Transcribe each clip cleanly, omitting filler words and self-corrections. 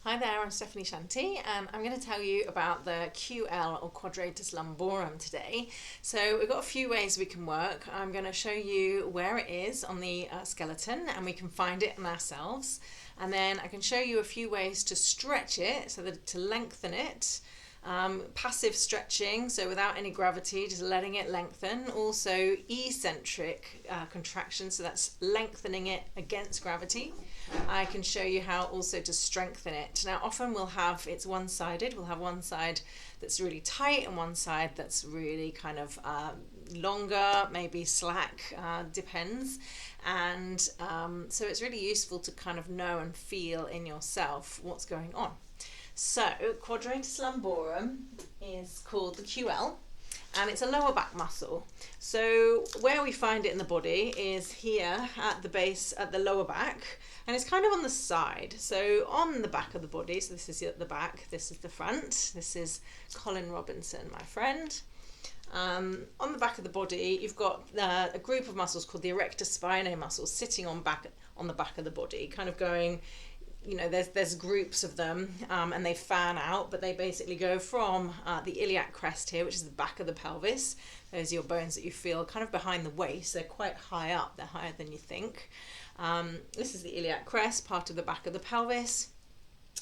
Hi there, I'm Stephanie Shanti and I'm going to tell you about the QL or Quadratus Lumborum today. So we've got a few ways we can work. I'm going to show you where it is on the skeleton and we can find it in ourselves. And then I can show you a few ways to stretch it, so that to lengthen it. Passive stretching, so without any gravity, just letting it lengthen. Also eccentric contraction, so that's lengthening it against gravity. I can show you how also to strengthen it. Now often it's one-sided. We'll have one side that's really tight and one side that's really kind of longer, maybe slack, depends. And so it's really useful to kind of know and feel in yourself what's going on. So Quadratus Lumborum is called the QL and it's a lower back muscle. So where we find it in the body is here at the base, at the lower back, and it's kind of on the side. So on the back of the body, so this is the back, this is the front, this is Colin Robinson, my friend. On the back of the body, you've got a group of muscles called the erector spinae muscles sitting on the back of the body, kind of going, you know, there's groups of them and they fan out, but they basically go from the iliac crest here, which is the back of the pelvis. Those are your bones that you feel kind of behind the waist. They're quite high up, they're higher than you think. This is the iliac crest, part of the back of the pelvis.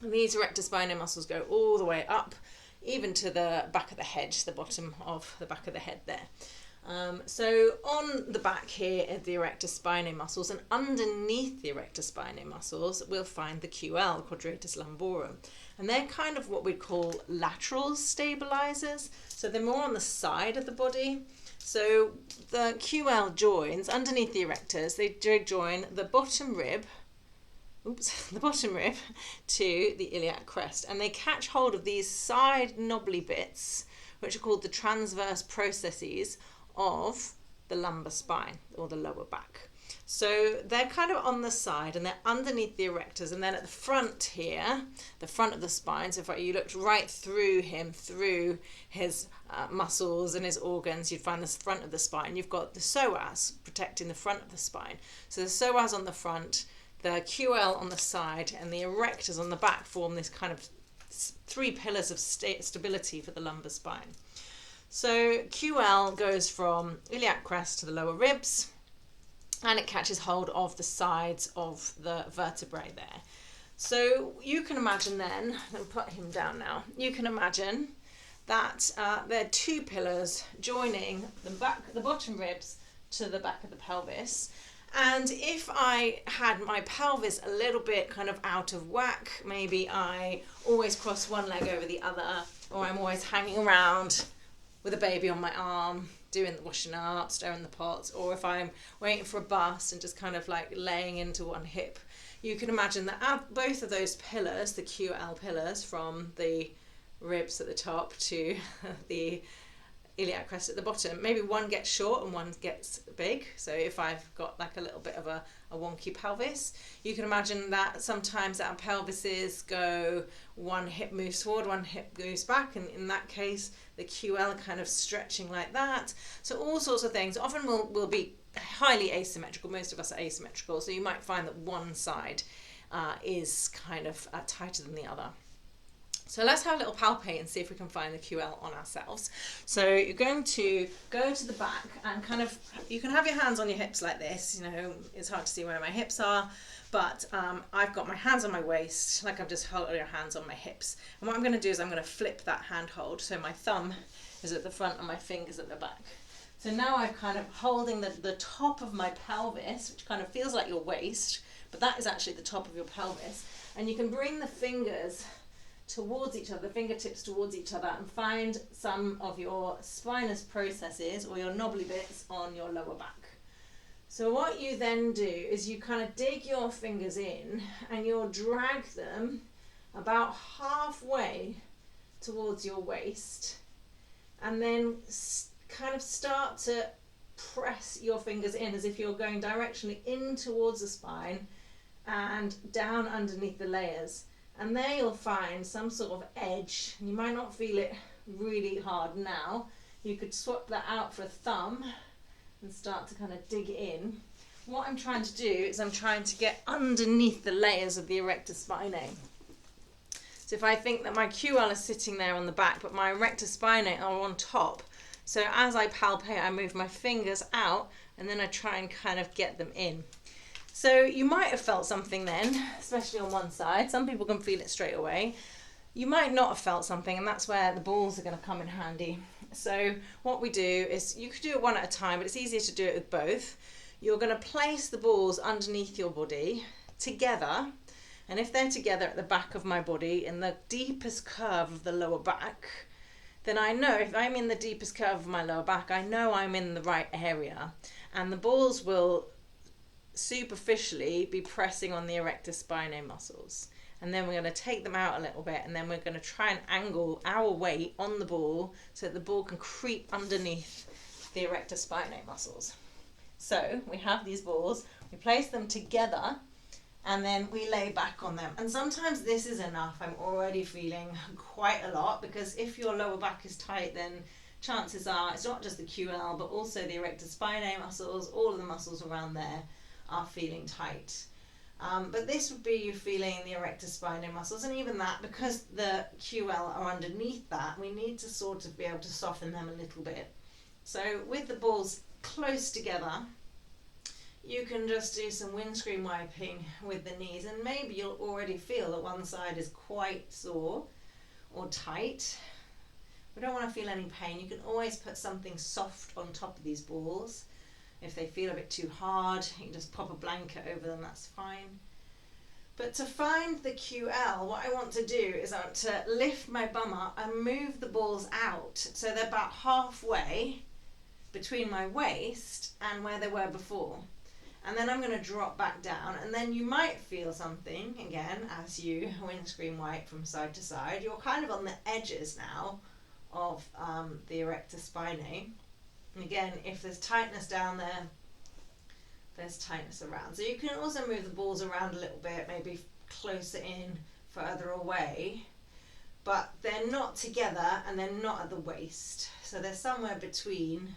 And these erector spinae muscles go all the way up, even to the back of the head, the bottom of the back of the head there. So on the back here are the erector spinae muscles, and underneath the erector spinae muscles we'll find the QL, Quadratus Lumborum, and they're kind of what we call lateral stabilizers. So they're more on the side of the body. So the QL joins underneath the erectors, they join the bottom rib to the iliac crest, and they catch hold of these side knobbly bits, which are called the transverse processes of the lumbar spine or the lower back. So they're kind of on the side and they're underneath the erectors, and then at the front here, the front of the spine, so if you looked right through him, through his muscles and his organs, you'd find the front of the spine. You've got the psoas protecting the front of the spine. So the psoas on the front, the QL on the side, and the erectors on the back form this kind of three pillars of stability for the lumbar spine. So QL goes from iliac crest to the lower ribs, and it catches hold of the sides of the vertebrae there. So you can imagine then, I'll put him down now, you can imagine that there are two pillars joining the bottom ribs to the back of the pelvis. And if I had my pelvis a little bit kind of out of whack, maybe I always cross one leg over the other, or I'm always hanging around with a baby on my arm, doing the washing up, stirring the pots, or if I'm waiting for a bus and just kind of like laying into one hip, you can imagine that both of those pillars, the QL pillars from the ribs at the top to the iliac crest at the bottom, maybe one gets short and one gets big. So if I've got like a little bit of a wonky pelvis, you can imagine that sometimes our pelvises go, one hip moves forward, one hip goes back, and in that case the QL kind of stretching like that. So all sorts of things often will be highly asymmetrical. Most of us are asymmetrical, so you might find that one side is kind of tighter than the other. So let's have a little palpate and see if we can find the QL on ourselves. So you're going to go to the back and kind of, you can have your hands on your hips like this, you know, it's hard to see where my hips are, but I've got my hands on my waist, like I'm just holding your hands on my hips. And what I'm going to do is I'm going to flip that handhold, so my thumb is at the front and my fingers at the back. So now I'm kind of holding the top of my pelvis, which kind of feels like your waist, but that is actually the top of your pelvis. And you can bring the fingers towards each other, the fingertips towards each other, and find some of your spinous processes or your knobbly bits on your lower back. So what you then do is you kind of dig your fingers in and you'll drag them about halfway towards your waist, and then kind of start to press your fingers in as if you're going directionally in towards the spine and down underneath the layers. And there you'll find some sort of edge. You might not feel it really hard now. You could swap that out for a thumb and start to kind of dig in. What I'm trying to do is I'm trying to get underneath the layers of the erector spinae. So if I think that my QL is sitting there on the back, but my erector spinae are on top, so as I palpate, I move my fingers out and then I try and kind of get them in. So you might have felt something then, especially on one side. Some people can feel it straight away. You might not have felt something, and that's where the balls are going to come in handy. So what we do is, you could do it one at a time, but it's easier to do it with both. You're going to place the balls underneath your body together, and if they're together at the back of my body in the deepest curve of the lower back, then I know if I'm in the deepest curve of my lower back, I know I'm in the right area, and the balls will superficially be pressing on the erector spinae muscles. And then we're going to take them out a little bit, and then we're going to try and angle our weight on the ball so that the ball can creep underneath the erector spinae muscles. So we have these balls, we place them together, and then we lay back on them. And sometimes this is enough. I'm already feeling quite a lot, because if your lower back is tight, then chances are it's not just the QL, but also the erector spinae muscles, all of the muscles around there are feeling tight. But this would be you feeling the erector spinae muscles, and even that, because the QL are underneath that, we need to sort of be able to soften them a little bit. So with the balls close together, you can just do some windscreen wiping with the knees, and maybe you'll already feel that one side is quite sore or tight. We don't want to feel any pain. You can always put something soft on top of these balls. If they feel a bit too hard, you can just pop a blanket over them, that's fine. But to find the QL, what I want to do is I want to lift my bum up and move the balls out so they're about halfway between my waist and where they were before. And then I'm going to drop back down, and then you might feel something again as you windscreen wipe from side to side. You're kind of on the edges now of the erector spinae. And again, if there's tightness down there, there's tightness around. So you can also move the balls around a little bit, maybe closer in, further away, but they're not together and they're not at the waist. So they're somewhere between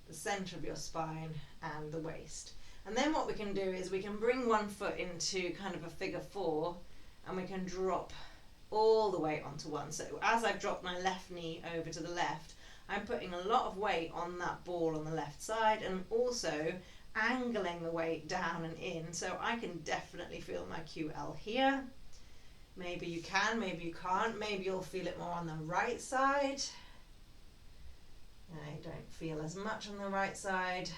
the center of your spine and the waist. And then what we can do is we can bring one foot into kind of a figure four, and we can drop all the weight onto one. So as I've dropped my left knee over to the left, I'm putting a lot of weight on that ball on the left side, and also angling the weight down and in, so I can definitely feel my QL here. Maybe you can, maybe you can't. Maybe you'll feel it more on the right side. I don't feel as much on the right side.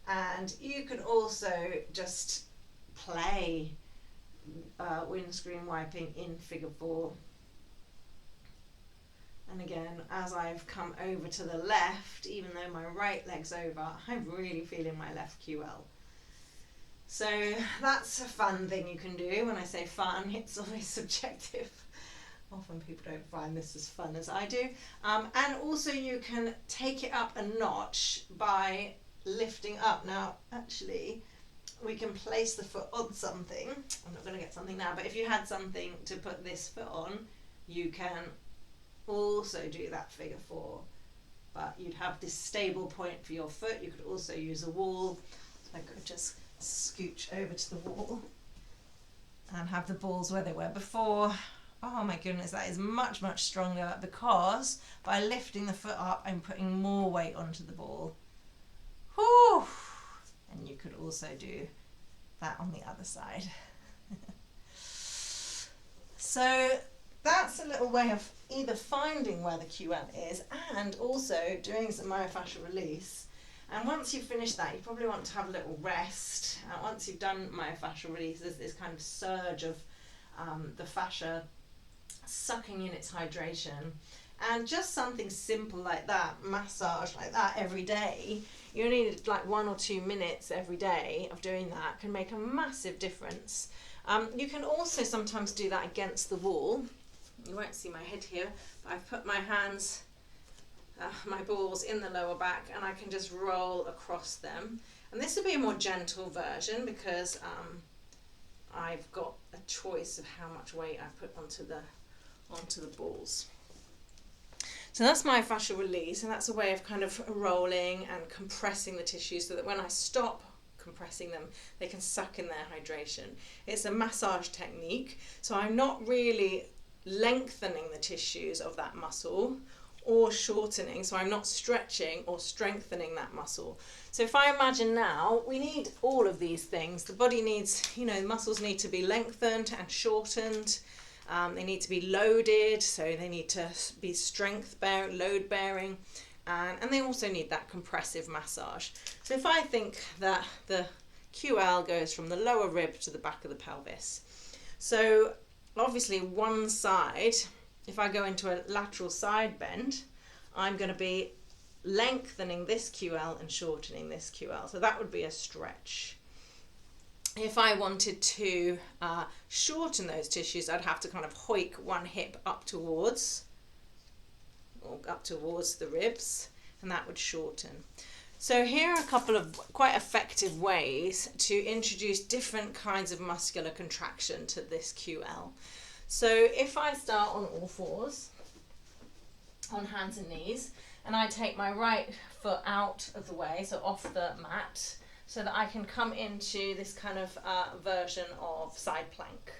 And you can also just play windscreen wiping in figure four. And again, as I've come over to the left, even though my right leg's over, I'm really feeling my left QL. So that's a fun thing you can do. When I say fun, it's always subjective. Often people don't find this as fun as I do. And also you can take it up a notch by lifting up. Now, actually, we can place the foot on something. I'm not going to get something now, but if you had something to put this foot on, you can also do that figure four, but you'd have this stable point for your foot. You could also use a wall. So I could just scooch over to the wall and have the balls where they were before. Oh my goodness, that is much, much stronger, because by lifting the foot up, I'm putting more weight onto the ball. Whew. And you could also do that on the other side. So that's a little way of either finding where the QL is and also doing some myofascial release. And once you've finished that, you probably want to have a little rest. Once you've done myofascial release, there's this kind of surge of the fascia sucking in its hydration. And just something simple like that, massage like that every day, you only need like 1 or 2 minutes every day of doing that, can make a massive difference. You can also sometimes do that against the wall. You won't see my head here, but I've put my hands, my balls in the lower back, and I can just roll across them. And this will be a more gentle version, because I've got a choice of how much weight I put onto the balls. So that's myofascial release, and that's a way of kind of rolling and compressing the tissue so that when I stop compressing them, they can suck in their hydration. It's a massage technique, so I'm not really lengthening the tissues of that muscle or shortening, so I'm not stretching or strengthening that muscle. So if I imagine now, we need all of these things. The body needs, the muscles need to be lengthened and shortened. They need to be loaded, so they need to be strength bearing, load bearing, and they also need that compressive massage. So if I think that the QL goes from the lower rib to the back of the pelvis, so obviously one side, if I go into a lateral side bend, I'm going to be lengthening this QL and shortening this QL. So that would be a stretch. If I wanted to shorten those tissues, I'd have to kind of hoik one hip up towards the ribs, and that would shorten. So here are a couple of quite effective ways to introduce different kinds of muscular contraction to this QL. So if I start on all fours, on hands and knees, and I take my right foot out of the way, so off the mat, so that I can come into this kind of version of side plank.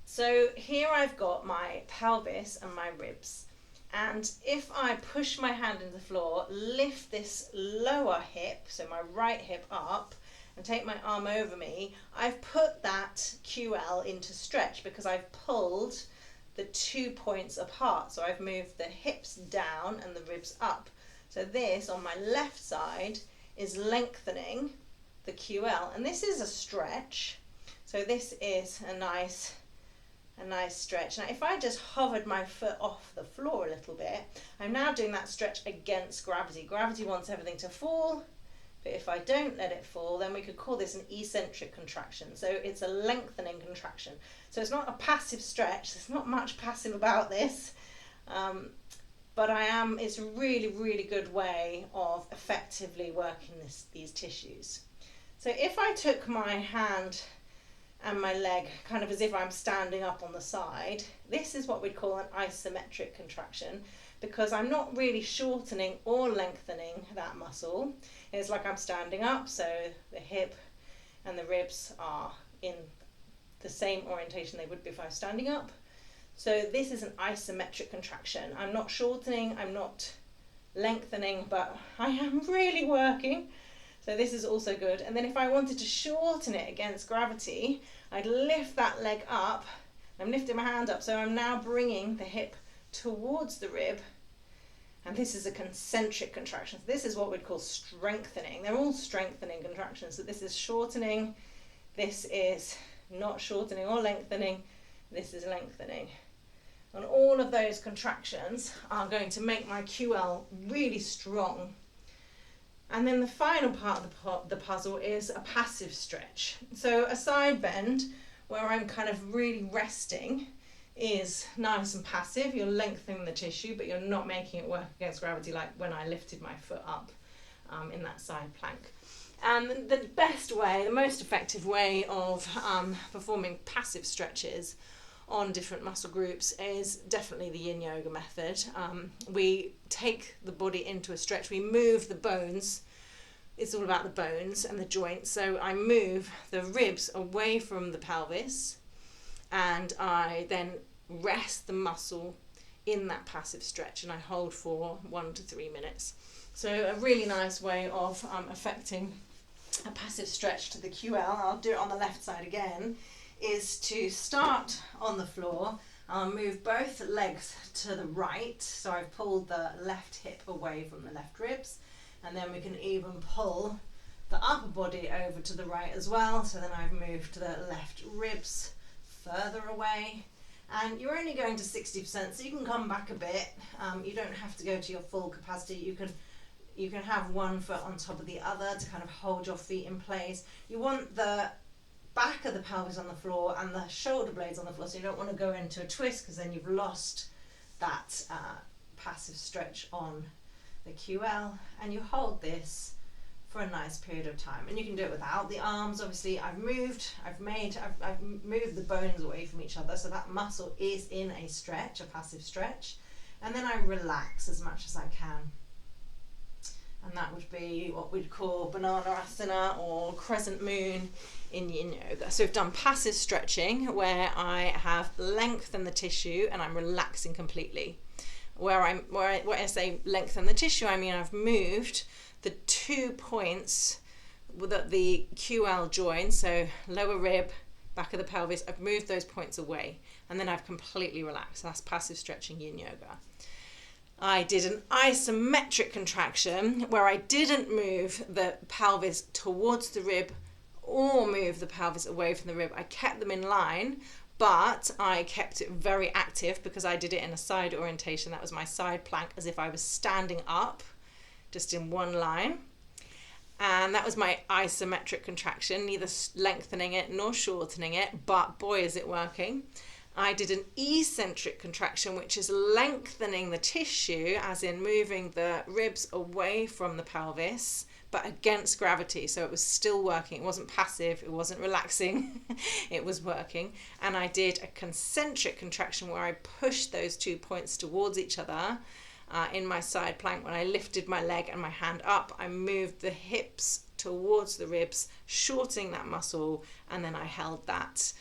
So here I've got my pelvis and my ribs. And if I push my hand into the floor, lift this lower hip, so my right hip up, and take my arm over me, I've put that QL into stretch because I've pulled the 2 points apart. So I've moved the hips down and the ribs up. So this on my left side is lengthening the QL, and this is a stretch. So this is a nice stretch. Now if I just hovered my foot off the floor a little bit, I'm now doing that stretch against gravity. Gravity wants everything to fall, but if I don't let it fall, then we could call this an eccentric contraction. So it's a lengthening contraction. So it's not a passive stretch. There's not much passive about this, but it's a really, really good way of effectively working these tissues. So if I took my hand and my leg kind of as if I'm standing up on the side, this is what we'd call an isometric contraction, because I'm not really shortening or lengthening that muscle. It's like I'm standing up, so the hip and the ribs are in the same orientation they would be if I was standing up. So this is an isometric contraction. I'm not shortening, I'm not lengthening, but I am really working. So this is also good. And then if I wanted to shorten it against gravity, I'd lift that leg up. I'm lifting my hand up, so I'm now bringing the hip towards the rib. And this is a concentric contraction. So this is what we'd call strengthening. They're all strengthening contractions. So this is shortening. This is not shortening or lengthening. This is lengthening. And all of those contractions are going to make my QL really strong. And then the final part of the puzzle is a passive stretch. So a side bend where I'm kind of really resting is nice and passive. You're lengthening the tissue, but you're not making it work against gravity like when I lifted my foot up in that side plank. And the best way, the most effective way of performing passive stretches on different muscle groups is definitely the yin yoga method. We take the body into a stretch, we move the bones. It's all about the bones and the joints. So I move the ribs away from the pelvis, and I then rest the muscle in that passive stretch, and I hold for 1 to 3 minutes. So a really nice way of affecting a passive stretch to the QL, I'll do it on the left side again, is to start on the floor. I'll move both legs to the right, so I've pulled the left hip away from the left ribs, and then we can even pull the upper body over to the right as well, so then I've moved the left ribs further away, and you're only going to 60%, so you can come back a bit. You don't have to go to your full capacity. You can have one foot on top of the other to kind of hold your feet in place. You want the back of the pelvis on the floor and the shoulder blades on the floor, so you don't want to go into a twist, because then you've lost that passive stretch on the QL, and you hold this for a nice period of time. And you can do it without the arms. Obviously I've moved the bones away from each other, so that muscle is in a stretch, a passive stretch, and then I relax as much as I can. And that would be what we'd call banana asana or crescent moon in yin yoga. So we've done passive stretching where I have lengthened the tissue and I'm relaxing completely. When I say lengthen the tissue, I mean I've moved the 2 points that the QL join, so lower rib, back of the pelvis, I've moved those points away and then I've completely relaxed. That's passive stretching yin yoga. I did an isometric contraction where I didn't move the pelvis towards the rib or move the pelvis away from the rib. I kept them in line, but I kept it very active because I did it in a side orientation. That was my side plank, as if I was standing up, just in one line. And that was my isometric contraction, neither lengthening it nor shortening it, but boy, is it working. I did an eccentric contraction, which is lengthening the tissue, as in moving the ribs away from the pelvis, but against gravity. So it was still working. It wasn't passive. It wasn't relaxing. It was working. And I did a concentric contraction where I pushed those 2 points towards each other in my side plank. When I lifted my leg and my hand up, I moved the hips towards the ribs, shortening that muscle, and then I held that.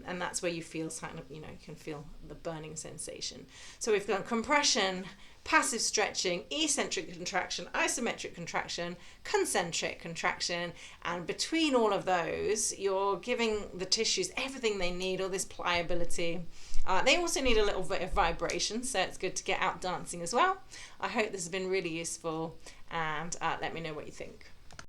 And that's where you feel kind of, you can feel the burning sensation. So we've done compression, passive stretching, eccentric contraction, isometric contraction, concentric contraction, and between all of those, you're giving the tissues everything they need, all this pliability. They also need a little bit of vibration, so it's good to get out dancing as well. I hope this has been really useful, and let me know what you think.